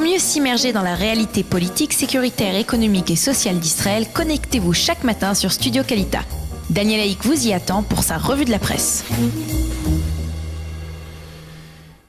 mieux s'immerger dans la réalité politique, sécuritaire, économique et sociale d'Israël, connectez-vous chaque matin sur Studio Kalita. Daniel Haïk vous y attend pour sa revue de la presse.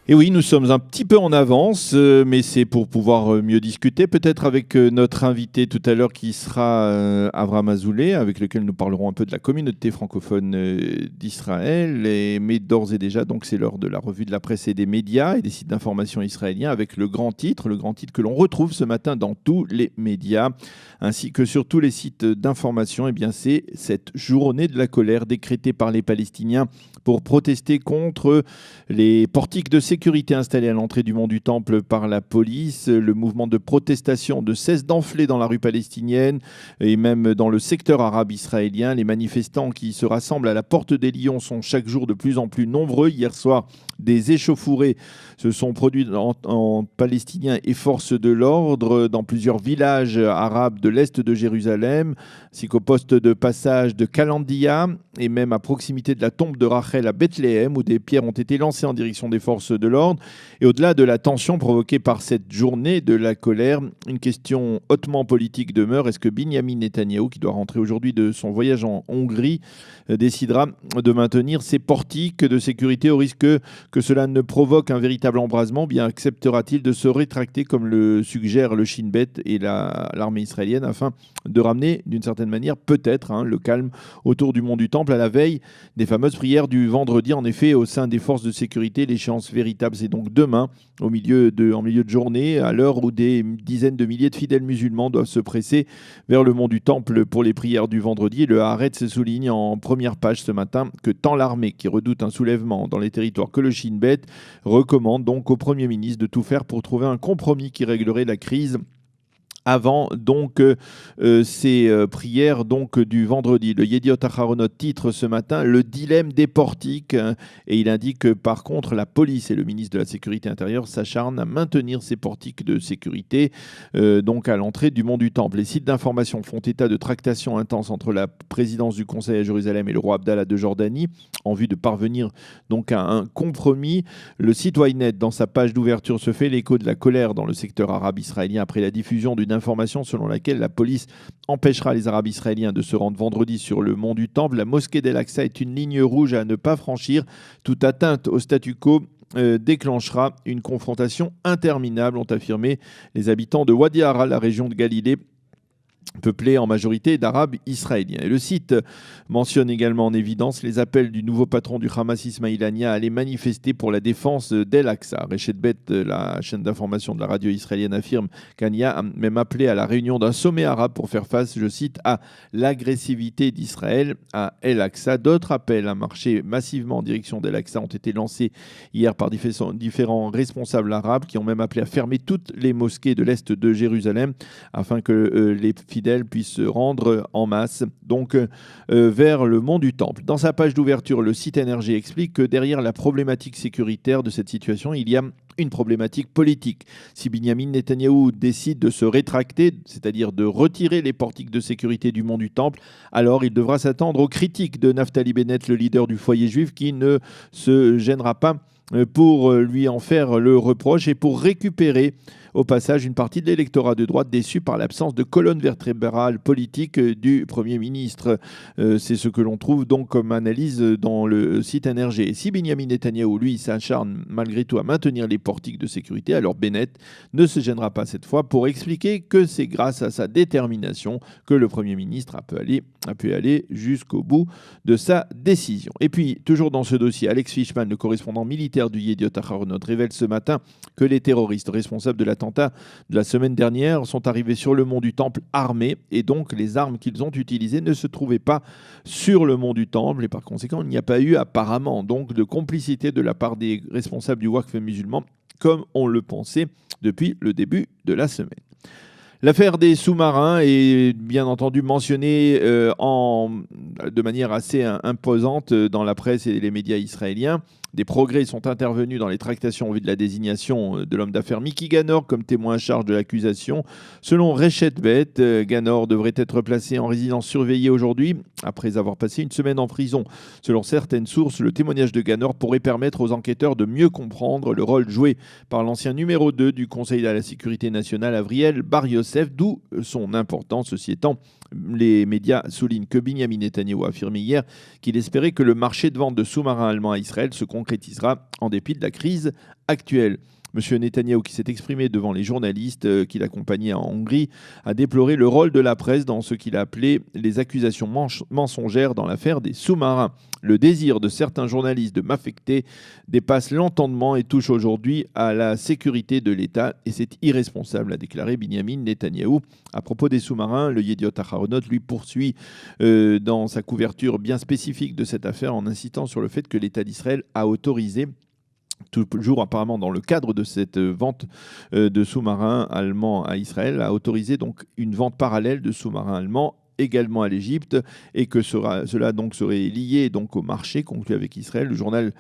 Et oui, nous sommes un petit peu en avance, mais c'est pour pouvoir mieux discuter, peut-être avec notre invité tout à l'heure qui sera Avram Azoulay, avec lequel nous parlerons un peu de la communauté francophone d'Israël. Mais d'ores et déjà, donc, c'est l'heure de la revue de la presse et des médias et des sites d'information israéliens, avec le grand titre que l'on retrouve ce matin dans tous les médias, ainsi que sur tous les sites d'information. Eh bien, c'est cette journée de la colère décrétée par les Palestiniens pour protester contre les portiques de sécurité installés à l'entrée du mont du Temple par la police. Le mouvement de protestation ne cesse d'enfler dans la rue palestinienne et même dans le secteur arabe israélien. Les manifestants qui se rassemblent à la Porte des Lions sont chaque jour de plus en plus nombreux. Hier soir, des échauffourées se sont produites en palestiniens et forces de l'ordre dans plusieurs villages arabes de l'est de Jérusalem, ainsi qu'au poste de passage de Kalandia et même à proximité de la tombe de Rachel à Bethléem, où des pierres ont été lancées en direction des forces de l'ordre. Et au-delà de la tension provoquée par cette journée de la colère, une question hautement politique demeure. Est-ce que Binyamin Netanyahou, qui doit rentrer aujourd'hui de son voyage en Hongrie, décidera de maintenir ses portiques de sécurité au risque que cela ne provoque un véritable embrasement? Bien acceptera-t-il de se rétracter comme le suggère le Shin Bet et l'armée israélienne afin de ramener d'une certaine manière peut-être le calme autour du mont du Temple à la veille des fameuses prières du vendredi? En effet, au sein des forces de sécurité, l'échéance véritable, c'est donc demain, en milieu de journée, à l'heure où des dizaines de milliers de fidèles musulmans doivent se presser vers le mont du Temple pour les prières du vendredi. Et le Haaretz souligne en première page ce matin que tant l'armée, qui redoute un soulèvement dans les territoires, que le Shin Bet recommande donc au Premier ministre de tout faire pour trouver un compromis qui réglerait la crise avant donc ces prières donc du vendredi. Le Yediot Aharonot titre ce matin le dilemme des portiques et il indique que par contre la police et le ministre de la Sécurité intérieure s'acharnent à maintenir ces portiques de sécurité donc à l'entrée du mont du Temple. Les sites d'information font état de tractations intenses entre la présidence du Conseil à Jérusalem et le roi Abdallah de Jordanie en vue de parvenir donc à un compromis. Le site Ynet, dans sa page d'ouverture, se fait l'écho de la colère dans le secteur arabe israélien après la diffusion d'une information selon laquelle la police empêchera les Arabes israéliens de se rendre vendredi sur le mont du Temple. La mosquée d'El-Aqsa est une ligne rouge à ne pas franchir. Toute atteinte au statu quo déclenchera une confrontation interminable, ont affirmé les habitants de Wadi Ara, la région de Galilée, peuplé en majorité d'Arabes israéliens. Et le site mentionne également en évidence les appels du nouveau patron du Hamas, Ismail Haniyeh, à aller manifester pour la défense d'El-Aqsa. Reshet Bet, la chaîne d'information de la radio israélienne, affirme qu'Haniyeh a même appelé à la réunion d'un sommet arabe pour faire face, je cite, à l'agressivité d'Israël à El-Aqsa. D'autres appels à marcher massivement en direction d'El-Aqsa ont été lancés hier par différents responsables arabes qui ont même appelé à fermer toutes les mosquées de l'est de Jérusalem afin que les fidèles puissent se rendre en masse donc vers le mont du Temple. Dans sa page d'ouverture, le site NRJ explique que derrière la problématique sécuritaire de cette situation, il y a une problématique politique. Si Binyamin Netanyahou décide de se rétracter, c'est-à-dire de retirer les portiques de sécurité du mont du Temple, alors il devra s'attendre aux critiques de Naftali Bennett, le leader du foyer juif, qui ne se gênera pas pour lui en faire le reproche et pour récupérer au passage une partie de l'électorat de droite déçu par l'absence de colonne vertébrale politique du Premier ministre. C'est ce que l'on trouve donc comme analyse dans le site NRJ. Et si Binyamin Netanyahou, lui, s'acharne malgré tout à maintenir les portiques de sécurité, alors Bennett ne se gênera pas cette fois pour expliquer que c'est grâce à sa détermination que le Premier ministre a pu aller jusqu'au bout de sa décision. Et puis, toujours dans ce dossier, Alex Fishman, le correspondant militaire du Yediot Aharonot, révèle ce matin que les terroristes responsables de l'attentat de la semaine dernière sont arrivés sur le mont du Temple armés et donc les armes qu'ils ont utilisées ne se trouvaient pas sur le mont du Temple et par conséquent il n'y a pas eu apparemment donc de complicité de la part des responsables du Waqf musulman comme on le pensait depuis le début de la semaine. L'affaire des sous-marins est bien entendu mentionnée de manière assez imposante dans la presse et les médias israéliens. Des progrès sont intervenus dans les tractations en vue de la désignation de l'homme d'affaires Mickey Ganor comme témoin à charge de l'accusation. Selon Reshet Bet, Ganor devrait être placé en résidence surveillée aujourd'hui, après avoir passé une semaine en prison. Selon certaines sources, le témoignage de Ganor pourrait permettre aux enquêteurs de mieux comprendre le rôle joué par l'ancien numéro 2 du Conseil de la sécurité nationale, Avriel Bar Yosef, d'où son importance. Ceci étant, les médias soulignent que Binyamin Netanyahou a affirmé hier qu'il espérait que le marché de vente de sous-marins allemands à Israël se concrétisera en dépit de la crise actuelle. M. Netanyahou, qui s'est exprimé devant les journalistes qui l'accompagnaient en Hongrie, a déploré le rôle de la presse dans ce qu'il a appelé les accusations mensongères dans l'affaire des sous-marins. Le désir de certains journalistes de m'affecter dépasse l'entendement et touche aujourd'hui à la sécurité de l'État, et c'est irresponsable, a déclaré Binyamin Netanyahou. À propos des sous-marins, le Yediot Aharonot lui poursuit dans sa couverture bien spécifique de cette affaire en insistant sur le fait que l'État d'Israël a autorisé, toujours apparemment dans le cadre de cette vente de sous-marins allemands à Israël, a autorisé donc une vente parallèle de sous-marins allemands également à l'Égypte, et que cela donc serait lié donc au marché conclu avec Israël. Le journal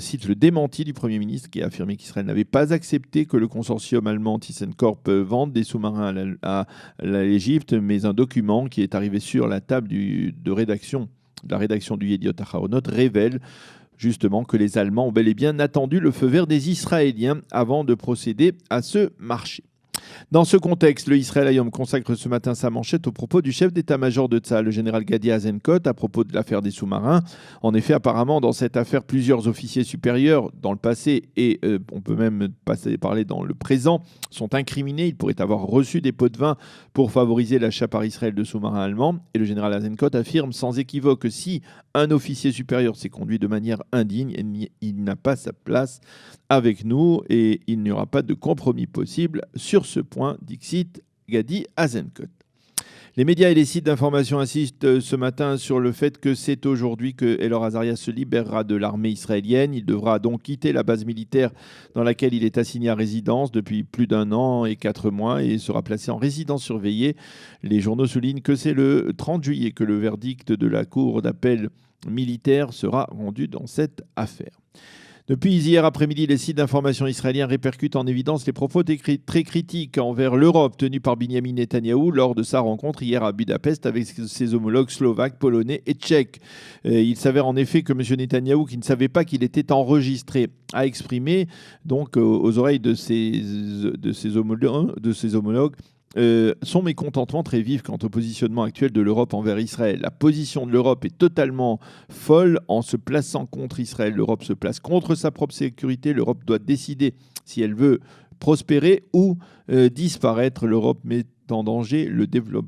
cite le démenti du Premier ministre qui a affirmé qu'Israël n'avait pas accepté que le consortium allemand ThyssenKrupp vende des sous-marins à l'Égypte, mais un document qui est arrivé sur la table de la rédaction du Yediot Aharonot révèle justement que les Allemands ont bel et bien attendu le feu vert des Israéliens avant de procéder à ce marché. Dans ce contexte, le Israël Hayom consacre ce matin sa manchette au propos du chef d'état-major de Tsahal, le général Gadi Eisenkot, à propos de l'affaire des sous-marins. En effet, apparemment, dans cette affaire, plusieurs officiers supérieurs, dans le passé et on peut même parler dans le présent, sont incriminés. Ils pourraient avoir reçu des pots de vin pour favoriser l'achat par Israël de sous-marins allemands. Et le général Eisenkot affirme sans équivoque que si un officier supérieur s'est conduit de manière indigne, il n'a pas sa place avec nous et il n'y aura pas de compromis possible sur ce point, dixit Gadi Eisenkot. Les médias et les sites d'information insistent ce matin sur le fait que c'est aujourd'hui que Elor Azaria se libérera de l'armée israélienne. Il devra donc quitter la base militaire dans laquelle il est assigné à résidence depuis plus d'1 an et 4 mois et sera placé en résidence surveillée. Les journaux soulignent que c'est le 30 juillet que le verdict de la cour d'appel militaire sera rendu dans cette affaire. Depuis hier après-midi, les sites d'information israéliens répercutent en évidence les propos très critiques envers l'Europe tenus par Binyamin Netanyahou lors de sa rencontre hier à Budapest avec ses homologues slovaques, polonais et tchèques. Il s'avère en effet que M. Netanyahou, qui ne savait pas qu'il était enregistré, a exprimé donc aux oreilles de ses homologues son mécontentement très vif quant au positionnement actuel de l'Europe envers Israël. La position de l'Europe est totalement folle en se plaçant contre Israël. L'Europe se place contre sa propre sécurité. L'Europe doit décider si elle veut prospérer ou disparaître. L'Europe met en danger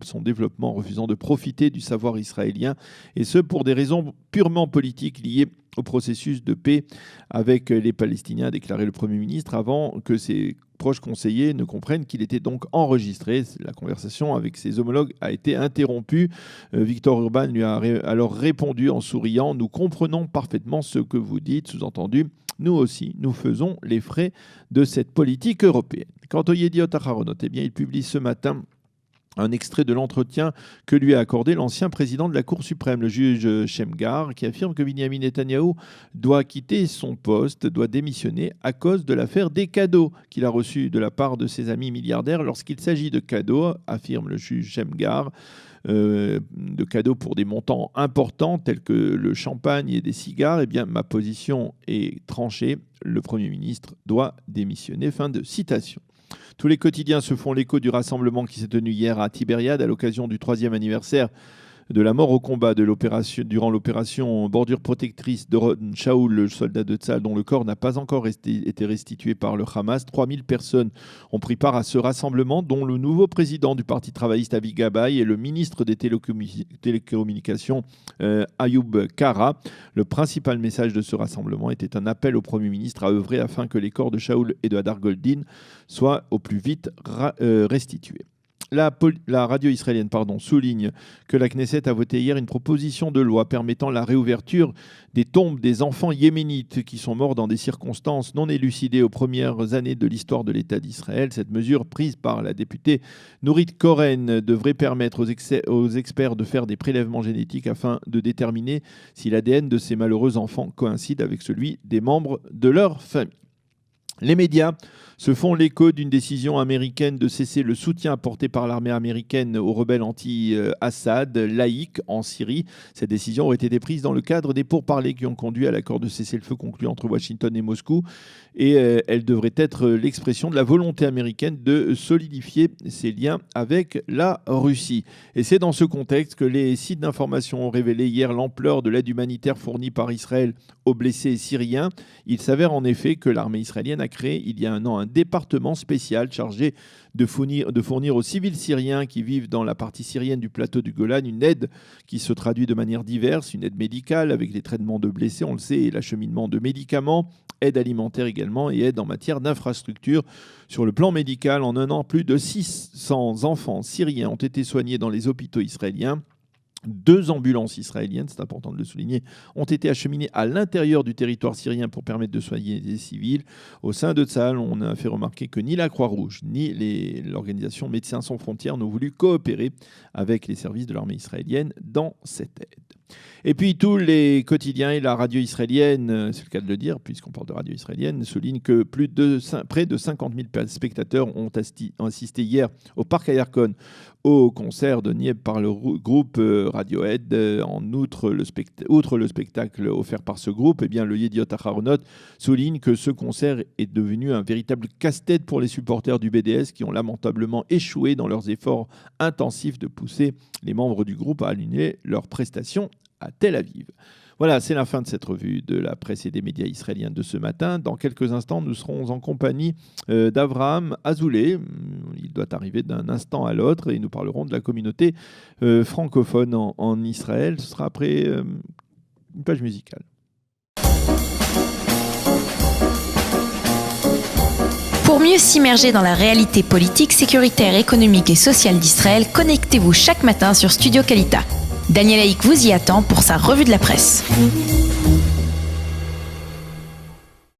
son développement en refusant de profiter du savoir israélien, et ce pour des raisons purement politiques liées au processus de paix avec les Palestiniens, a déclaré le Premier ministre, avant que ses proches conseillers ne comprennent qu'il était donc enregistré. La conversation avec ses homologues a été interrompue. Victor Orban lui a alors répondu en souriant « Nous comprenons parfaitement ce que vous dites », sous-entendu « Nous aussi, nous faisons les frais de cette politique européenne ». Quant au Yediot Aharonot, eh bien, il publie ce matin un extrait de l'entretien que lui a accordé l'ancien président de la Cour suprême, le juge Shamgar, qui affirme que Binyamin Netanyahou doit quitter son poste, doit démissionner à cause de l'affaire des cadeaux qu'il a reçus de la part de ses amis milliardaires. Lorsqu'il s'agit de cadeaux, affirme le juge Shamgar, de cadeaux pour des montants importants tels que le champagne et des cigares, eh bien, ma position est tranchée. Le Premier ministre doit démissionner. Fin de citation. Tous les quotidiens se font l'écho du rassemblement qui s'est tenu hier à Tibériade à l'occasion du 3e anniversaire de la mort au combat durant l'opération Bordure protectrice de Shaul, le soldat de Tsahal, dont le corps n'a pas encore été restitué par le Hamas. 3000 personnes ont pris part à ce rassemblement, dont le nouveau président du Parti travailliste Avi Gabay et le ministre des Télécommunications Ayoub Kara. Le principal message de ce rassemblement était un appel au Premier ministre à œuvrer afin que les corps de Shaul et de Hadar Goldin soient au plus vite restitués. La radio israélienne souligne que la Knesset a voté hier une proposition de loi permettant la réouverture des tombes des enfants yéménites qui sont morts dans des circonstances non élucidées aux premières années de l'histoire de l'État d'Israël. Cette mesure prise par la députée Nourit Koren devrait permettre aux experts de faire des prélèvements génétiques afin de déterminer si l'ADN de ces malheureux enfants coïncide avec celui des membres de leur famille. Les médias se font l'écho d'une décision américaine de cesser le soutien apporté par l'armée américaine aux rebelles anti-Assad laïcs en Syrie. Cette décision aurait été prise dans le cadre des pourparlers qui ont conduit à l'accord de cessez-le-feu conclu entre Washington et Moscou. Et elle devrait être l'expression de la volonté américaine de solidifier ses liens avec la Russie. Et c'est dans ce contexte que les sites d'information ont révélé hier l'ampleur de l'aide humanitaire fournie par Israël aux blessés syriens. Il s'avère en effet que l'armée israélienne a créé il y a un an un département spécial chargé de fournir aux civils syriens qui vivent dans la partie syrienne du plateau du Golan une aide qui se traduit de manière diverse, une aide médicale avec les traitements de blessés, on le sait, et l'acheminement de médicaments, aide alimentaire également et aide en matière d'infrastructure. Sur le plan médical, en un an, plus de 600 enfants syriens ont été soignés dans les hôpitaux israéliens. 2 ambulances israéliennes, c'est important de le souligner, ont été acheminées à l'intérieur du territoire syrien pour permettre de soigner des civils. Au sein de Tsahal, on a fait remarquer que ni la Croix-Rouge, ni l'organisation Médecins sans frontières n'ont voulu coopérer avec les services de l'armée israélienne dans cette aide. Et puis tous les quotidiens et la radio israélienne, c'est le cas de le dire puisqu'on parle de radio israélienne, soulignent que près de 50 000 spectateurs ont assisté hier au Parc Ayarkon au concert de Nieb par le groupe Radiohead. Outre le spectacle offert par ce groupe, eh bien, le Yediot Aharonot souligne que ce concert est devenu un véritable casse-tête pour les supporters du BDS qui ont lamentablement échoué dans leurs efforts intensifs de pousser les membres du groupe à annuler leurs prestations à Tel Aviv. Voilà, c'est la fin de cette revue de la presse et des médias israéliens de ce matin. Dans quelques instants, nous serons en compagnie d'Avraham Azoulay. Il doit arriver d'un instant à l'autre et nous parlerons de la communauté francophone en Israël. Ce sera après une page musicale. Pour mieux s'immerger dans la réalité politique, sécuritaire, économique et sociale d'Israël, connectez-vous chaque matin sur Studio Kalita. Daniel Haïk vous y attend pour sa revue de la presse.